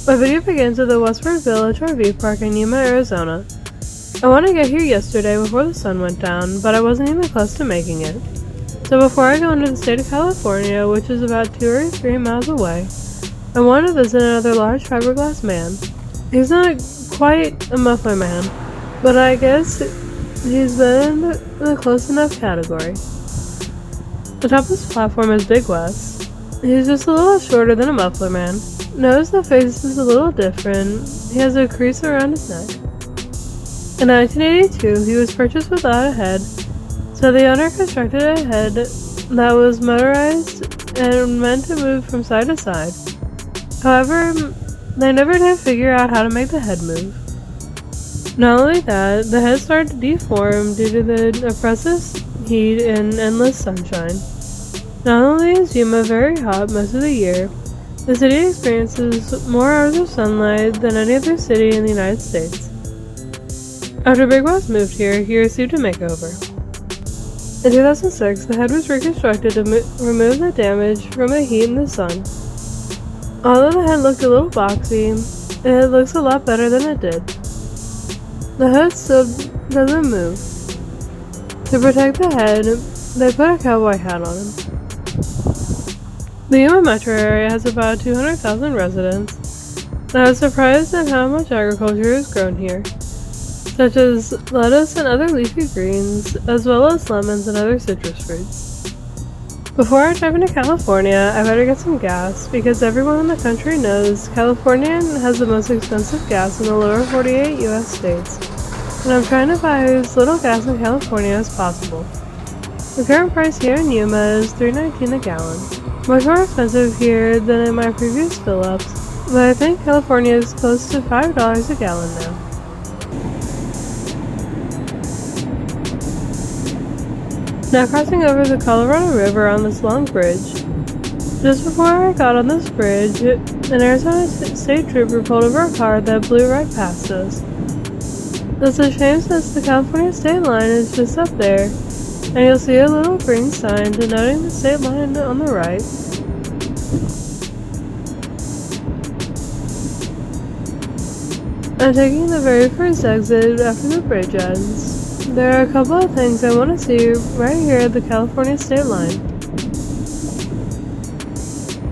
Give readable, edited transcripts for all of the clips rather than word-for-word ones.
My video begins at the Westward Village RV Park in Yuma, Arizona. I wanted to get here yesterday before the sun went down, but I wasn't even close to making it. So before I go into the state of California, which is about 2 or 3 miles away, I wanted to visit another large fiberglass man. He's not quite a muffler man, but I guess he's been in the close enough category. The top of this platform is Big West. He's just a little shorter than a muffler man. Notice the face is a little different. He has a crease around his neck. In 1982, he was purchased without a head, so the owner constructed a head that was motorized and meant to move from side to side. However, they never did figure out how to make the head move. Not only that, the head started to deform due to the oppressive heat and endless sunshine. Not only is Yuma very hot most of the year, the city experiences more hours of sunlight than any other city in the United States. After Big West moved here, he received a makeover. In 2006, the head was reconstructed to remove the damage from the heat and the sun. Although the head looked a little boxy, it looks a lot better than it did. The hood still doesn't move. To protect the head, they put a cowboy hat on him. The Yuma metro area has about 200,000 residents, and I was surprised at how much agriculture is grown here, such as lettuce and other leafy greens, as well as lemons and other citrus fruits. Before I drive into California, I better get some gas, because everyone in the country knows California has the most expensive gas in the lower 48 US states, and I'm trying to buy as little gas in California as possible. The current price here in Yuma is $3.19 a gallon. Much more expensive here than in my previous fill-ups, but I think California is close to $5 a gallon now. Now crossing over the Colorado River on this long bridge. Just before I got on this bridge, an Arizona state trooper pulled over a car that blew right past us. That's a shame since the California state line is just up there, and you'll see a little green sign denoting the state line on the right. I'm taking the very first exit after the bridge ends. There are a couple of things I want to see right here at the California state line.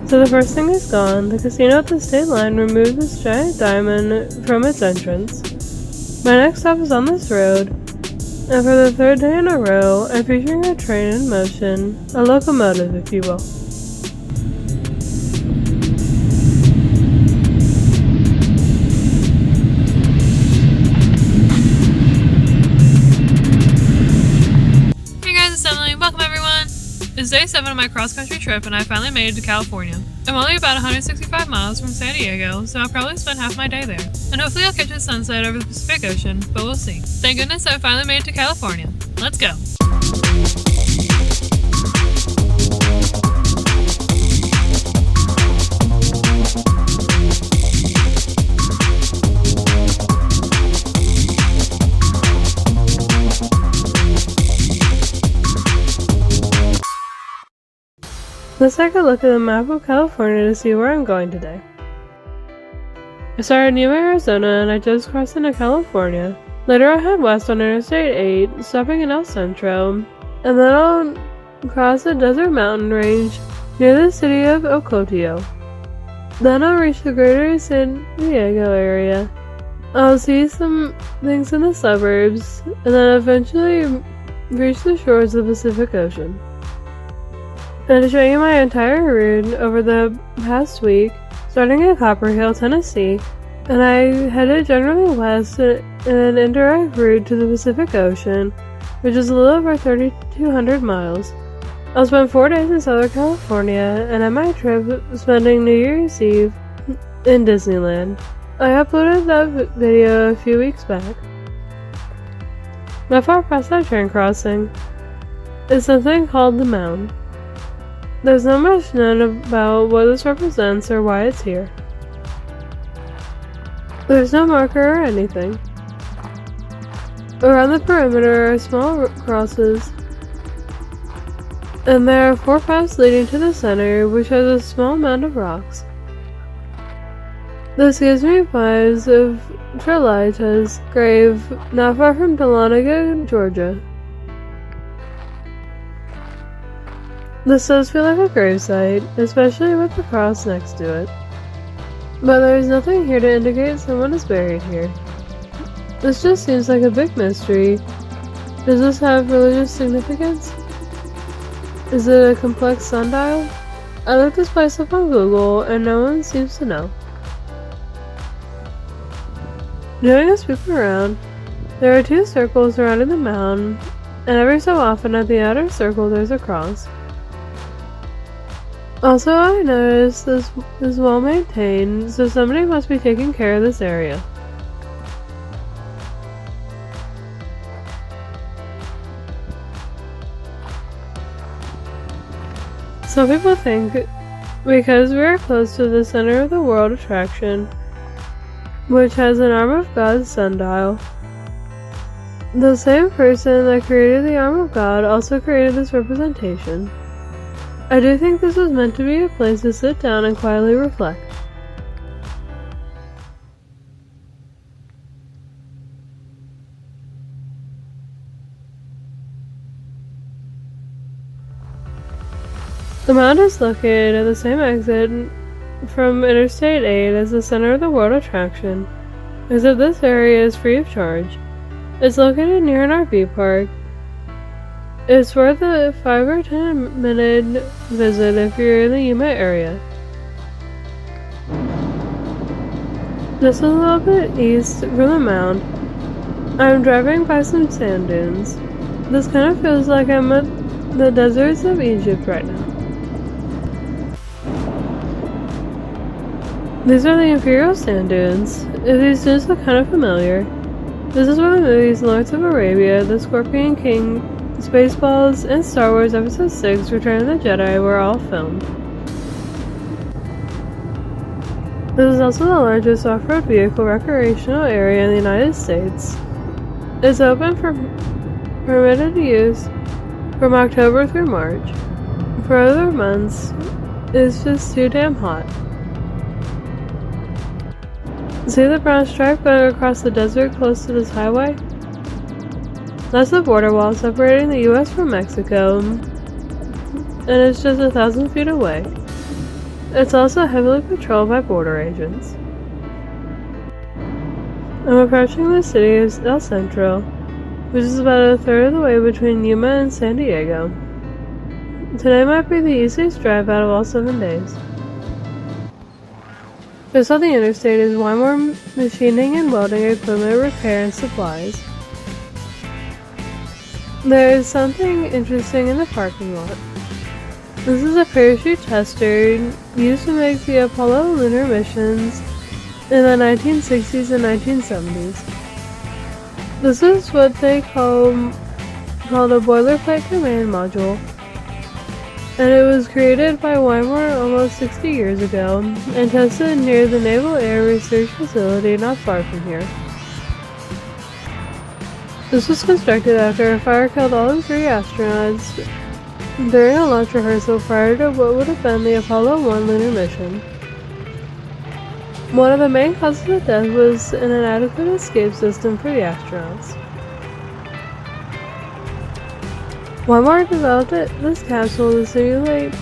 So the first thing is gone. The casino at the state line removed this giant diamond from its entrance. My next stop is on this road, and for the 3rd day in a row, I'm featuring a train in motion, a locomotive if you will. It's day 7 of my cross-country trip and I finally made it to California. I'm only about 165 miles from San Diego, so I'll probably spend half my day there. And hopefully I'll catch a sunset over the Pacific Ocean, but we'll see. Thank goodness I finally made it to California. Let's go! Let's take a look at the map of California to see where I'm going today. I started in Yuma, Arizona, and I just crossed into California. Later I'll head west on Interstate 8, stopping in El Centro, and then I'll cross the desert mountain range near the city of Ocotillo. Then I'll reach the greater San Diego area. I'll see some things in the suburbs, and then eventually reach the shores of the Pacific Ocean. And to show you my entire route over the past week, starting in Copper Hill, Tennessee, and I headed generally west in an indirect route to the Pacific Ocean, which is a little over 3,200 miles. I'll spend 4 days in Southern California, and end my trip spending New Year's Eve in Disneyland. I uploaded that video a few weeks back. Not far past that train crossing is something called the Mound. There's not much known about what this represents or why it's here. There's no marker or anything. Around the perimeter are small crosses, and there are 4 paths leading to the center, which has a small mound of rocks. This gives me vibes of Trelita's grave not far from Dahlonega, Georgia. This does feel like a gravesite, especially with the cross next to it. But there is nothing here to indicate someone is buried here. This just seems like a big mystery. Does this have religious significance? Is it a complex sundial? I looked this place up on Google and no one seems to know. Doing a sweep around, there are 2 circles surrounding the mound, and every so often at the outer circle there's a cross. Also, I noticed this is well maintained, so somebody must be taking care of this area. Some people think because we are close to the center of the world attraction, which has an arm of God's sundial, the same person that created the arm of God also created this representation. I do think this was meant to be a place to sit down and quietly reflect. The mound is located at the same exit from Interstate 8 as the center of the world attraction, except this area is free of charge. It's located near an RV park. It's worth a 5 or 10 minute visit if you're in the Yuma area. Just a little bit east from the mound, I'm driving by some sand dunes. This kind of feels like I'm at the deserts of Egypt right now. These are the Imperial Sand Dunes. If these dunes look kind of familiar, this is where the movies Lawrence of Arabia, The Scorpion King, Spaceballs, and Star Wars Episode 6 Return of the Jedi were all filmed. This is also the largest off-road vehicle recreational area in the United States. It's open for permitted use from October through March. For other months, it's just too damn hot. See the brown stripe going across the desert close to this highway? That's the border wall separating the US from Mexico, and it's just 1,000 feet away. It's also heavily patrolled by border agents. I'm approaching the city of El Centro, which is about 1/3 of the way between Yuma and San Diego. Today might be the easiest drive out of all 7 days. Just on the interstate is Wymore Machining and Welding Equipment Repair and Supplies. There is something interesting in the parking lot. This is a parachute tester used to make the Apollo lunar missions in the 1960s and 1970s. This is what they called a boilerplate command module, and it was created by Wymore almost 60 years ago and tested near the Naval Air Research Facility not far from here. This was constructed after a fire killed all 3 astronauts during a launch rehearsal prior to what would have been the Apollo 1 lunar mission. One of the main causes of death was an inadequate escape system for the astronauts. Wymore developed this capsule to simulate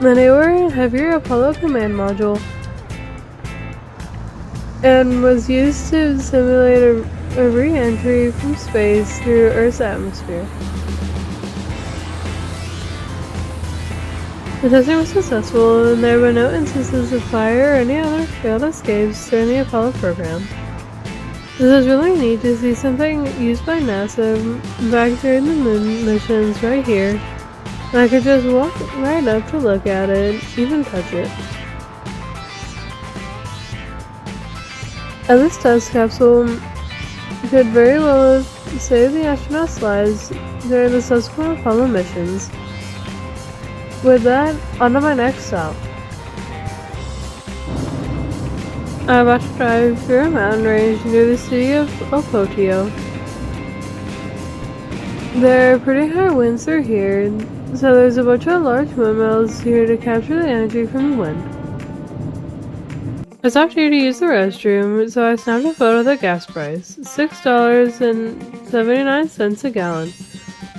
the newer and heavier Apollo command module and was used to simulate a re-entry from space through Earth's atmosphere. The testing was successful and there were no instances of fire or any other failed escapes during the Apollo program. This is really neat to see something used by NASA back during the moon missions right here, and I could just walk right up to look at it, even touch it. And this test capsule could very well have saved the astronauts' lives during the subsequent Apollo missions. With that, on to my next stop. I'm about to drive through a mountain range near the city of Opotio. There are pretty high winds through here, so there's a bunch of large windmills here to capture the energy from the wind. I stopped here to use the restroom, so I snapped a photo of the gas price. $6.79 a gallon.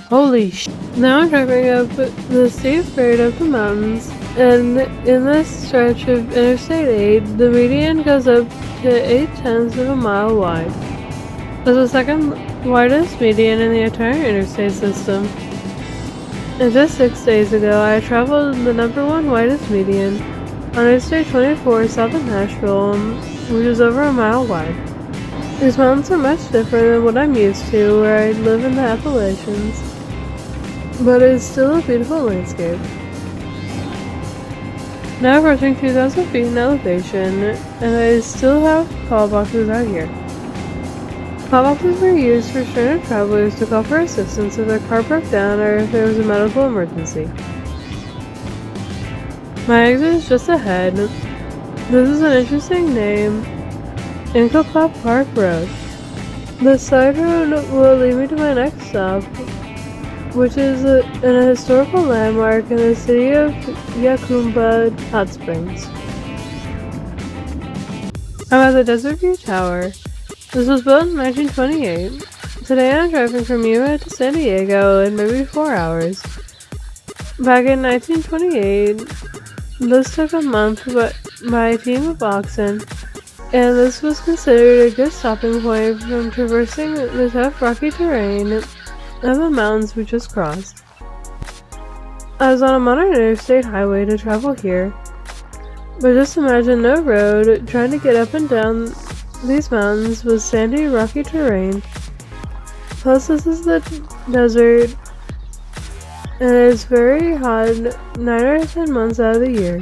Holy sh! Now I'm driving up the steep grade of the mountains, and in this stretch of Interstate 8, the median goes up to 0.8 of a mile wide. That's the second widest median in the entire interstate system. And just 6 days ago, I traveled the number one widest median on Interstate 24 south of Nashville, which is over a mile wide. These mountains are much different than what I'm used to, where I live in the Appalachians, but it's still a beautiful landscape. Now approaching 2,000 feet in elevation, and I still have call boxes out here. Call boxes were used for stranded travelers to call for assistance if their car broke down or if there was a medical emergency. My exit is just ahead. This is an interesting name, Incapop Park Road. The side road will lead me to my next stop, which is a historical landmark in the city of Jacumba Hot Springs. I'm at the Desert View Tower. This was built in 1928. Today I'm driving from Yuma to San Diego in maybe 4 hours. Back in 1928, this took a month by a team of oxen, and this was considered a good stopping point from traversing the tough rocky terrain of the mountains we just crossed. I was on a modern interstate highway to travel here, but just imagine no road trying to get up and down these mountains with sandy, rocky terrain. Plus, this is the desert, and it's very hot 9 or 10 months out of the year.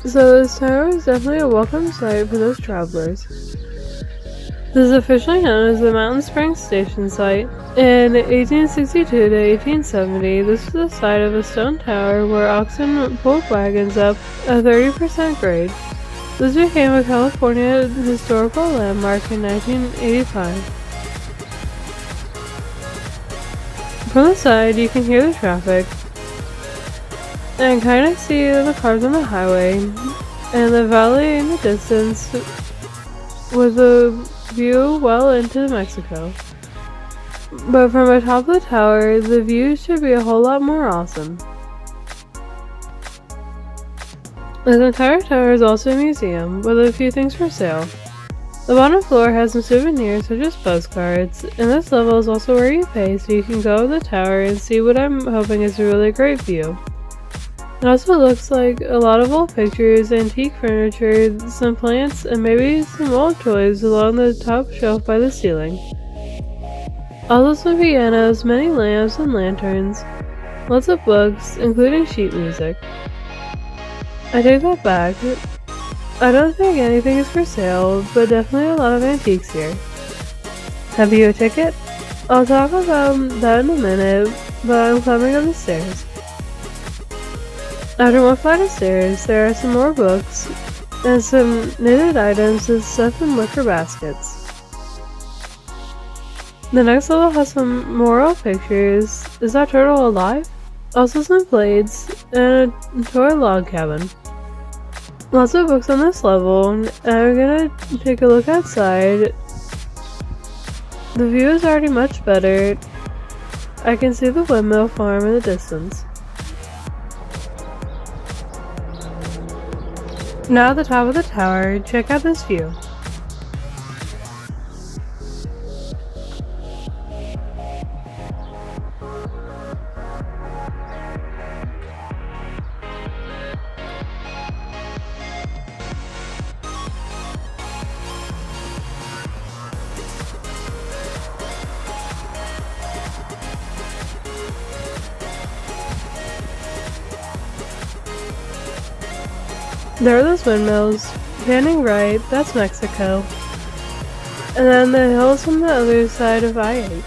So this tower is definitely a welcome sight for those travelers. This is officially known as the Mountain Springs Station Site. In 1862 to 1870, this was the site of a stone tower where oxen pulled wagons up a 30% grade. This became a California historical landmark in 1985. From the side, you can hear the traffic and kind of see the cars on the highway and the valley in the distance with a view well into Mexico. But from atop the tower, the view should be a whole lot more awesome. This entire tower is also a museum, with a few things for sale. The bottom floor has some souvenirs such as postcards, and this level is also where you pay so you can go up the tower and see what I'm hoping is a really great view. It also looks like a lot of old pictures, antique furniture, some plants, and maybe some old toys along the top shelf by the ceiling. Also some pianos, many lamps and lanterns, lots of books, including sheet music. I take that back. I don't think anything is for sale, but definitely a lot of antiques here. Have you a ticket? I'll talk about that in a minute, but I'm climbing up the stairs. After one flight of stairs, there are some more books and some knitted items and stuff in wicker baskets. The next level has some more old pictures. Is that turtle alive? Also some plates and a toy log cabin. Lots of books on this level, and I'm gonna take a look outside. The view is already much better. I can see the windmill farm in the distance. Now at the top of the tower, check out this view. There are those windmills. Panning right, that's Mexico. And then the hills on the other side of I-8.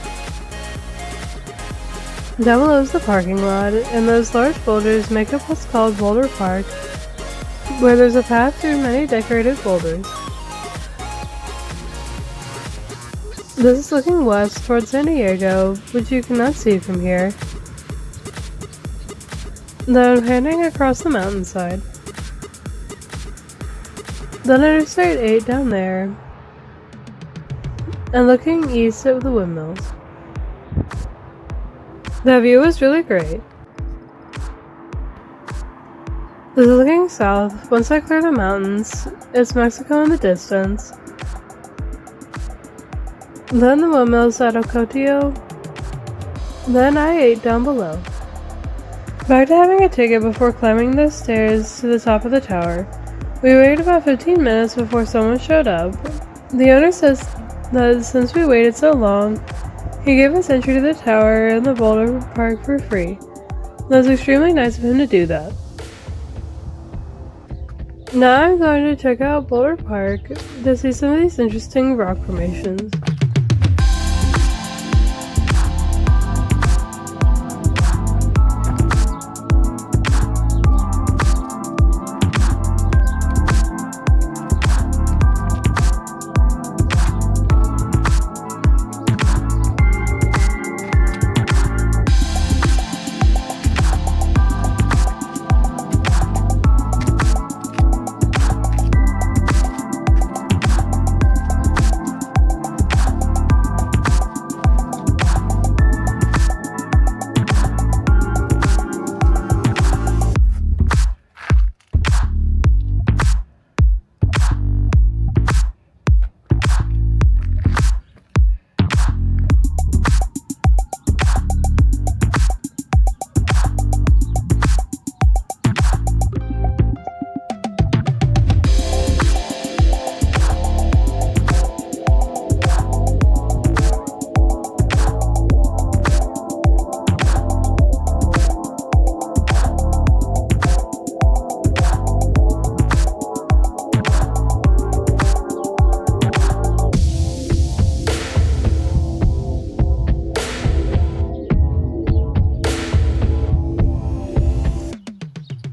Down below is the parking lot, and those large boulders make up what's called Boulder Park, where there's a path through many decorated boulders. This is looking west towards San Diego, which you cannot see from here. Then panning across the mountainside. Then Interstate 8 down there, and looking east at the windmills. The view was really great. This is looking south. Once I clear the mountains, it's Mexico in the distance. Then the windmills at Ocotillo. Then I-8 down below. Back to having a ticket before climbing the stairs to the top of the tower. We waited about 15 minutes before someone showed up. The owner says that since we waited so long, he gave us entry to the tower and the boulder park for free. That was extremely nice of him to do that. Now I'm going to check out Boulder Park to see some of these interesting rock formations.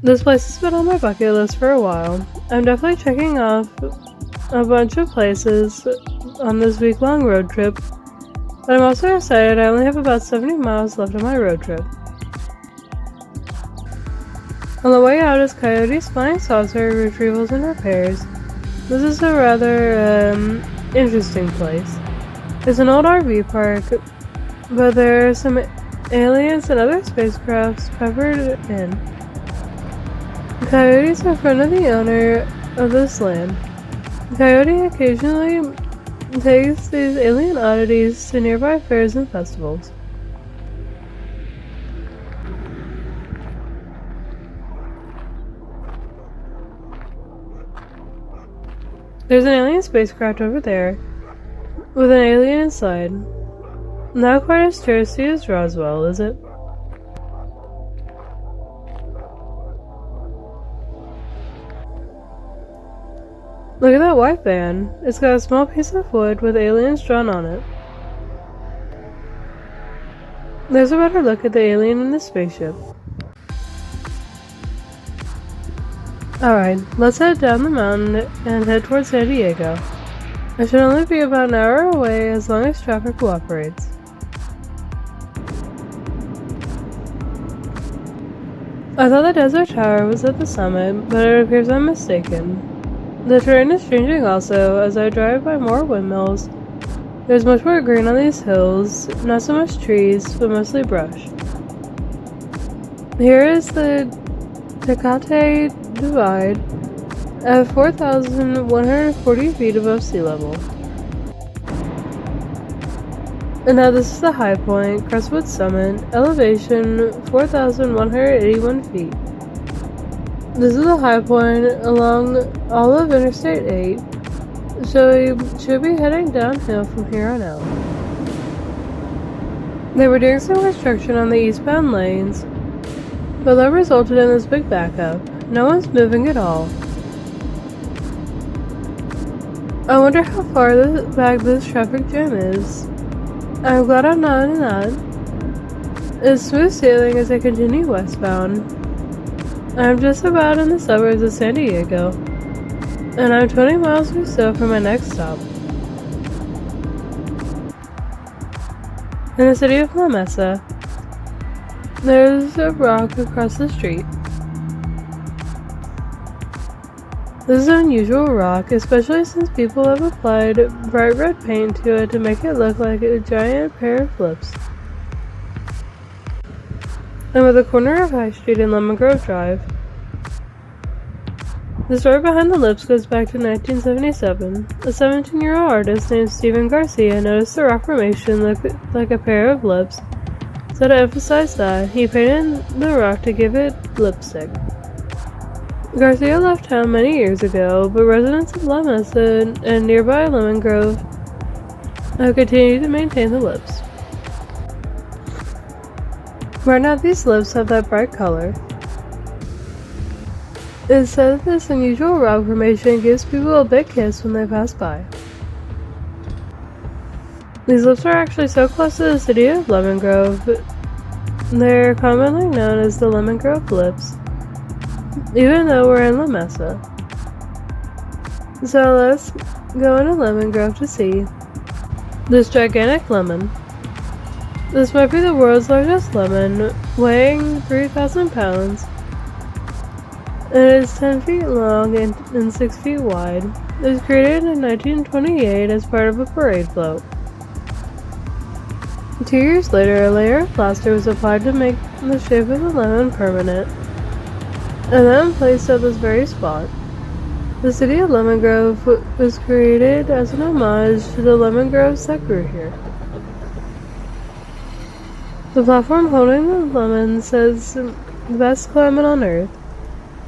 This place has been on my bucket list for a while. I'm definitely checking off a bunch of places on this week-long road trip, but I'm also excited I only have about 70 miles left on my road trip. On the way out is Coyote's Flying Saucer Retrievals and Repairs. This is a rather interesting place. It's an old RV park, but there are some aliens and other spacecrafts peppered in. Coyote's a friend of the owner of this land. Coyote occasionally takes these alien oddities to nearby fairs and festivals. There's an alien spacecraft over there, with an alien inside. Not quite as touristy as Roswell, is it? Look at that white van. It's got a small piece of wood with aliens drawn on it. There's a better look at the alien in the spaceship. Alright, let's head down the mountain and head towards San Diego. I should only be about an hour away as long as traffic cooperates. I thought the desert tower was at the summit, but it appears I'm mistaken. The terrain is changing also as I drive by more windmills. There's much more green on these hills, not so much trees, but mostly brush. Here is the Tecate Divide at 4,140 feet above sea level. And now this is the high point, Crestwood Summit, elevation 4,181 feet. This is the high point along all of Interstate 8, so we should be heading downhill from here on out. They were doing some construction on the eastbound lanes, but that resulted in this big backup. No one's moving at all. I wonder how far back this traffic jam is. I'm glad I'm not in that. It's smooth sailing as I continue westbound. I'm just about in the suburbs of San Diego, and I'm 20 miles or so from my next stop. In the city of La Mesa, there's a rock across the street. This is an unusual rock, especially since people have applied bright red paint to it to make it look like a giant pair of lips. I'm at the corner of High Street and Lemon Grove Drive. The story behind the lips goes back to 1977. A 17-year-old artist named Steven Garcia noticed the rock formation looked like a pair of lips, so to emphasize that, he painted the rock to give it lipstick. Garcia left town many years ago, but residents of La Mesa and nearby Lemon Grove have continued to maintain the lips. Right now, these lips have that bright color. It's said that this unusual rock formation gives people a big kiss when they pass by. These lips are actually so close to the city of Lemon Grove, they're commonly known as the Lemon Grove lips, even though we're in La Mesa. So let's go into Lemon Grove to see this gigantic lemon. This might be the world's largest lemon, weighing 3,000 pounds. It is 10 feet long and 6 feet wide. It was created in 1928 as part of a parade float. 2 years later, a layer of plaster was applied to make the shape of the lemon permanent, and then placed at this very spot. The city of Lemon Grove was created as an homage to the lemon groves that grew here. The platform holding the lemon says, "The best climate on earth."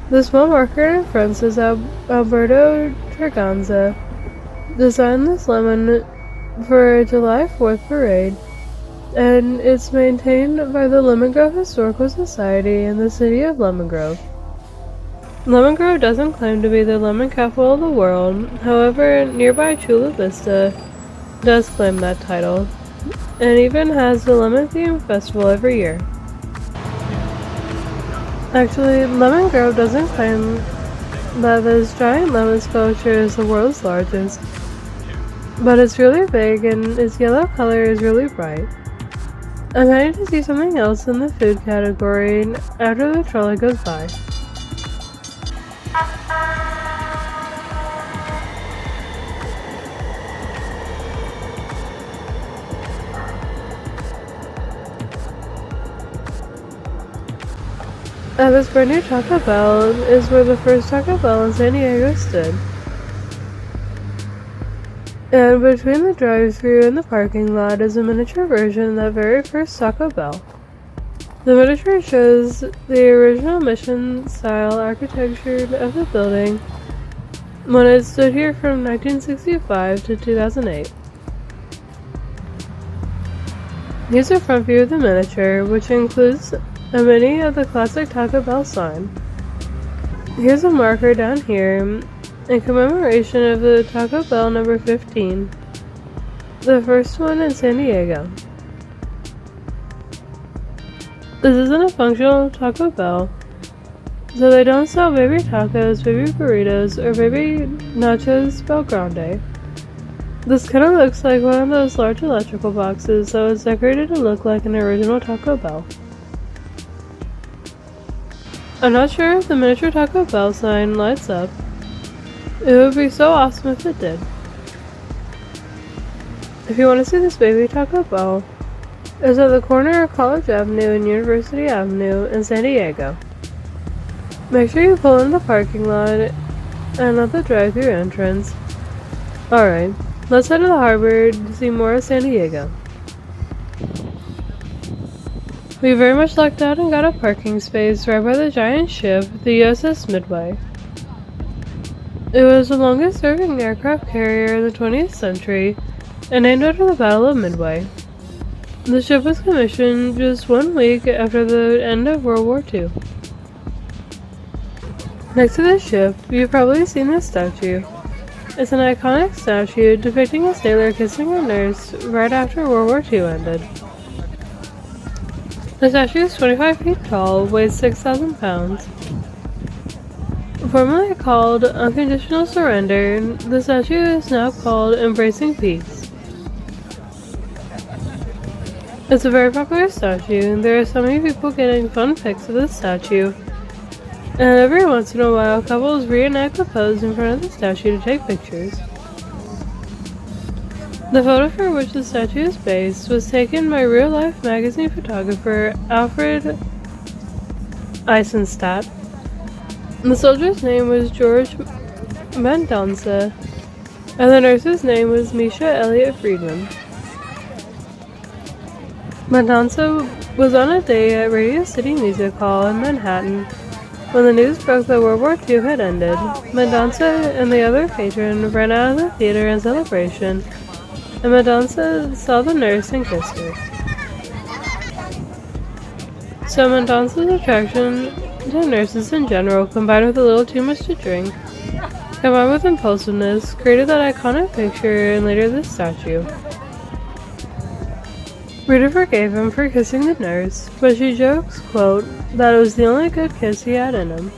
The small marker in front says Alberto Treganza designed this lemon for a July 4th parade, and it's maintained by the Lemon Grove Historical Society in the city of Lemon Grove. Lemon Grove doesn't claim to be the lemon capital of the world, however, nearby Chula Vista does claim that title, and even has the lemon-themed festival every year. Actually, Lemon Grove doesn't claim that this giant lemon sculpture is the world's largest, but it's really big and its yellow color is really bright. I'm heading to see something else in the food category after the trolley goes by. This brand new Taco Bell is where the first Taco Bell in San Diego stood. And between the drive-thru and the parking lot is a miniature version of that very first Taco Bell. The miniature shows the original mission-style architecture of the building when it stood here from 1965 to 2008. Here's a front view of the miniature, which includes a mini of the classic Taco Bell sign. Here's a marker down here in commemoration of the Taco Bell number 15, the first one in San Diego. This isn't a functional Taco Bell, so they don't sell baby tacos, baby burritos, or baby nachos Bel Grande. This kind of looks like one of those large electrical boxes that was decorated to look like an original Taco Bell. I'm not sure if the miniature Taco Bell sign lights up. It would be so awesome if it did. If you want to see this baby Taco Bell, it's at the corner of College Avenue and University Avenue in San Diego. Make sure you pull in the parking lot and at the drive-thru entrance. Alright, let's head to the harbor to see more of San Diego. We very much lucked out and got a parking space right by the giant ship, the USS Midway. It was the longest serving aircraft carrier in the 20th century and named after the Battle of Midway. The ship was commissioned just 1 week after the end of World War II. Next to the ship, you've probably seen this statue. It's an iconic statue depicting a sailor kissing a nurse right after World War II ended. The statue is 25 feet tall, weighs 6,000 pounds. Formerly called Unconditional Surrender, the statue is now called Embracing Peace. It's a very popular statue, and there are so many people getting fun pics of this statue And every once in a while, couples reenact the pose in front of the statue to take pictures. The photo for which the statue is based was taken by real-life magazine photographer Alfred Eisenstadt. The soldier's name was George Mendonça, and the nurse's name was Misha Elliott Friedman. Mendonça was on a day at Radio City Music Hall in Manhattan when the news broke that World War II had ended. Mendonça and the other patron ran out of the theater in celebration, and Mendonça saw the nurse and kissed her. So Mendonça's attraction to nurses in general, combined with a little too much to drink, combined with impulsiveness, created that iconic picture and later this statue. Rita forgave him for kissing the nurse, but she jokes, quote, that it was the only good kiss he had in him.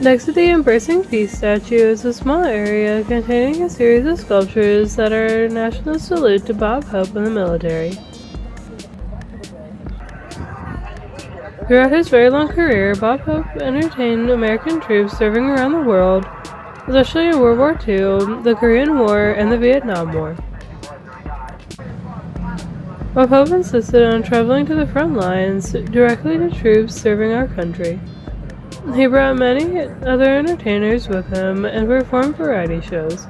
Next to the Embracing Peace statue is a small area containing a series of sculptures that are a national salute to Bob Hope and the military. Throughout his very long career, Bob Hope entertained American troops serving around the world, especially in World War II, the Korean War, and the Vietnam War. Bob Hope insisted on traveling to the front lines directly to troops serving our country. He brought many other entertainers with him and performed variety shows.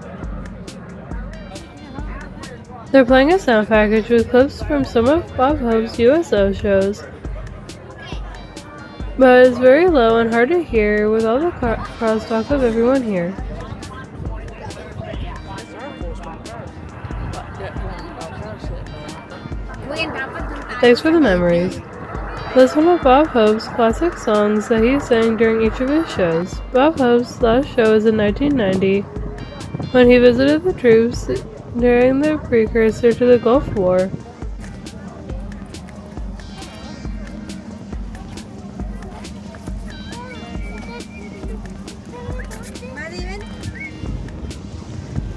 They're playing a sound package with clips from some of Bob Hope's USO shows, but it's very low and hard to hear with all the crosstalk of everyone here. Thanks for the memories. That's one of Bob Hope's classic songs that he sang during each of his shows. Bob Hope's last show was in 1990 when he visited the troops during the precursor to the Gulf War.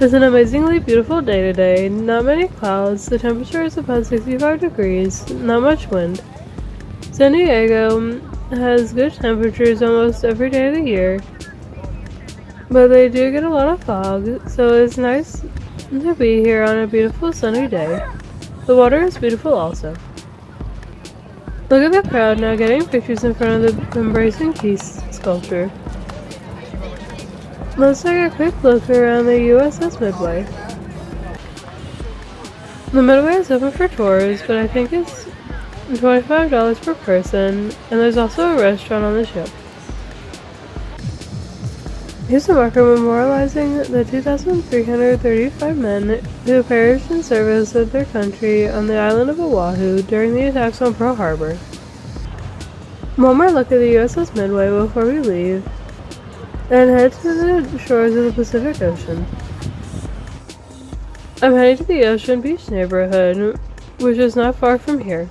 It's an amazingly beautiful day today. Not many clouds, the temperature is about 65 degrees, not much wind. San Diego has good temperatures almost every day of the year, but they do get a lot of fog, so it's nice to be here on a beautiful sunny day. The water is beautiful also. Look at the crowd now getting pictures in front of the Embracing Peace sculpture. Let's take a quick look around the USS Midway. The Midway is open for tours, but I think it's $25 per person, and there's also a restaurant on the ship. Here's a marker memorializing the 2,335 men who perished in service of their country on the island of Oahu during the attacks on Pearl Harbor. One more look at the USS Midway before we leave, and head to the shores of the Pacific Ocean. I'm heading to the Ocean Beach neighborhood, which is not far from here.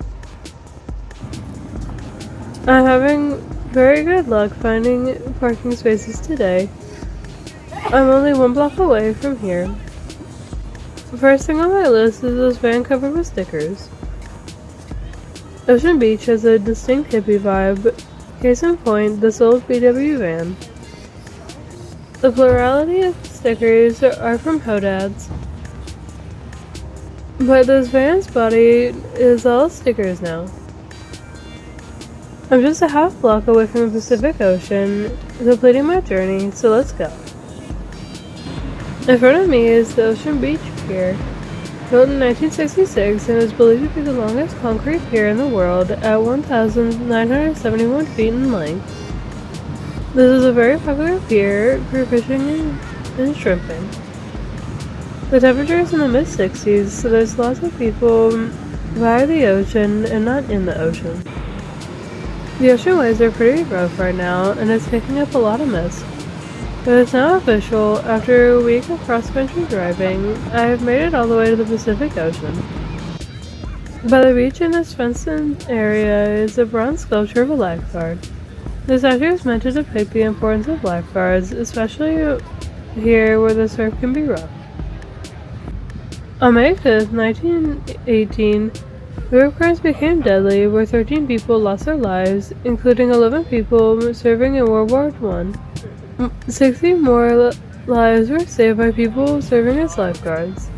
I'm having very good luck finding parking spaces today. I'm only 1 block away from here. The first thing on my list is this van covered with stickers. Ocean Beach has a distinct hippie vibe. Case in point, this old VW van. The plurality of stickers are from Hodads, but this van's body is all stickers now. I'm just a half block away from the Pacific Ocean, completing my journey, so let's go. In front of me is the Ocean Beach Pier, built in 1966 and is believed to be the longest concrete pier in the world at 1,971 feet in length. This is a very popular pier for fishing and shrimping. The temperature is in the mid-60s, so there's lots of people via the ocean and not in the ocean. The ocean waves are pretty rough right now, and it's kicking up a lot of mist. But it's now official. After a week of cross-country driving, I have made it all the way to the Pacific Ocean. By the beach in this fenced-in area is a bronze sculpture of a lifeguard. This statue is meant to depict the importance of lifeguards, especially here where the surf can be rough. On May 5th, 1918, The rape crimes became deadly, where 13 people lost their lives, including 11 people serving in World War I. 60 more lives were saved by people serving as lifeguards.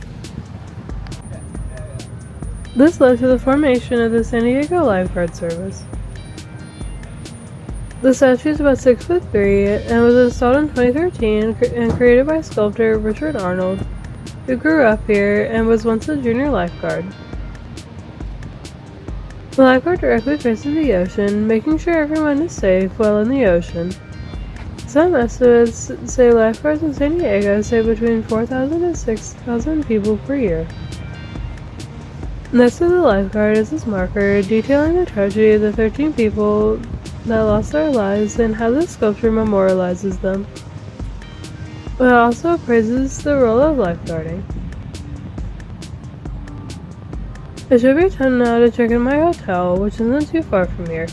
This led to the formation of the San Diego Lifeguard Service. The statue is about 6'3" and was installed in 2013 and created by sculptor Richard Arnold, who grew up here and was once a junior lifeguard. The lifeguard directly faces the ocean, making sure everyone is safe while in the ocean. Some estimates say lifeguards in San Diego save between 4,000 and 6,000 people per year. Next to the lifeguard is this marker detailing the tragedy of the 13 people that lost their lives and how this sculpture memorializes them. It also praises the role of lifeguarding. It should be time now to check in my hotel, which isn't too far from here.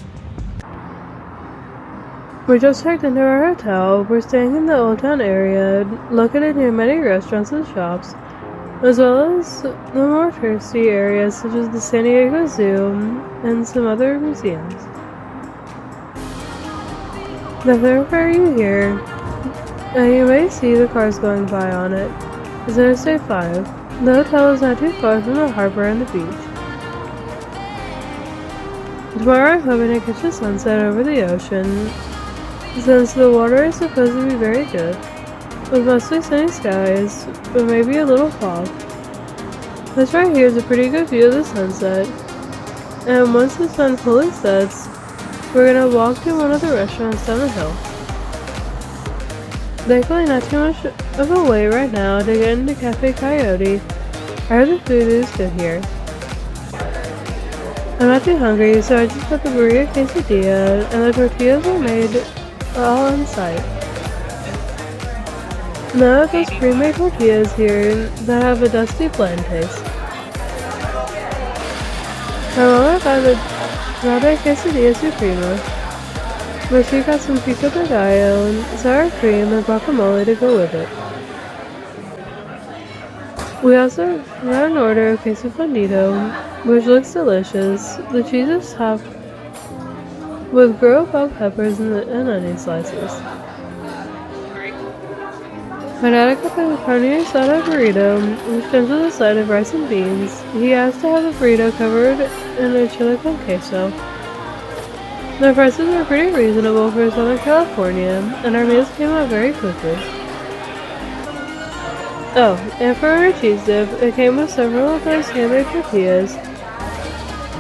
We just checked into our hotel. We're staying in the Old Town area, located near many restaurants and shops, as well as the more touristy areas such as the San Diego Zoo and some other museums. The thoroughfare you hear, and you may see the cars going by on it, is Interstate 5. The hotel is not too far from the harbor and the beach. Tomorrow I'm hoping to catch the sunset over the ocean, since the water is supposed to be very good, with mostly sunny skies, but maybe a little fog. This right here is a pretty good view of the sunset, and once the sun fully sets, we're gonna walk to one of the restaurants down the hill. Thankfully not too much of a wait right now to get into Cafe Coyote. I heard the food is good here. I'm not too hungry, so I just got the burrito quesadilla, and the tortillas are made all on site. None of those pre-made tortillas here that have a dusty bland taste. My mama got the Grande Quesadilla Suprema, but she got some pico de gallo and sour cream and guacamole to go with it. We also got an order of queso fundido, which looks delicious. The cheese is topped with grilled bell peppers and onion slices. My dad got the carne asada burrito, which comes with a side of rice and beans. He asked to have the burrito covered in a chili con queso. The prices were pretty reasonable for Southern California, and our meals came out very quickly. Oh, and for our cheese dip, it came with several of those handmade tortillas.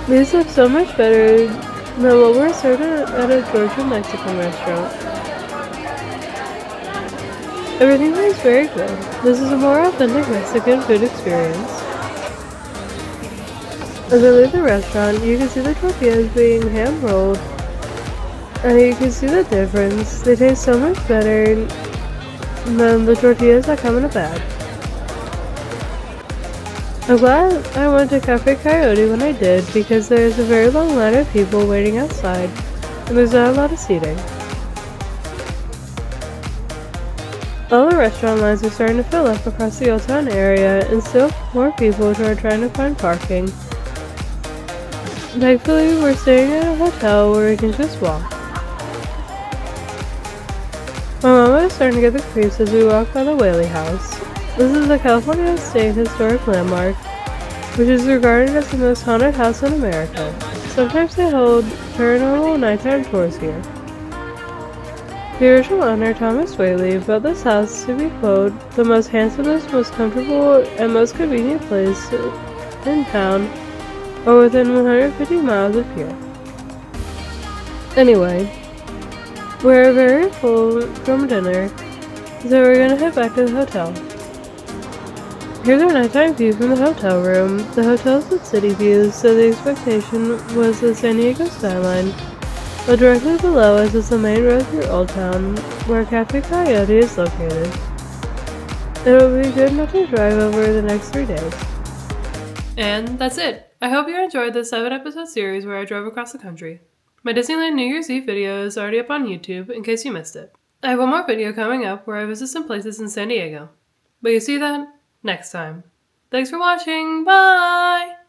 These look so much better than what we're served at a Georgian Mexican restaurant. Everything tastes very good. This is a more authentic Mexican food experience. As I leave the restaurant, you can see the tortillas being hand rolled, and you can see the difference. They taste so much better than the tortillas that come in a bag. I'm glad I went to Cafe Coyote when I did, because there's a very long line of people waiting outside, and there's not a lot of seating. All the restaurant lines are starting to fill up across the Old Town area, and still more people are trying to find parking. Thankfully, we're staying at a hotel where we can just walk. My mama is starting to get the creeps as we walk by the Whaley House. This is the California State Historic Landmark, which is regarded as the most haunted house in America. Sometimes they hold paranormal nighttime tours here. The original owner, Thomas Whaley, built this house to be, quote, the most handsomest, most comfortable, and most convenient place in town, or within 150 miles of here. Anyway, we're very full from dinner, so we're gonna head back to the hotel. Here's our nighttime view from the hotel room. The hotel's with city views, so the expectation was the San Diego skyline, but directly below us is the main road through Old Town, where Cafe Coyote is located. It'll be good not to drive over the next 3 days. And that's it. I hope you enjoyed this 7-episode series where I drove across the country. My Disneyland New Year's Eve video is already up on YouTube in case you missed it. I have one more video coming up where I visit some places in San Diego. But you see that next time. Thanks for watching. Bye!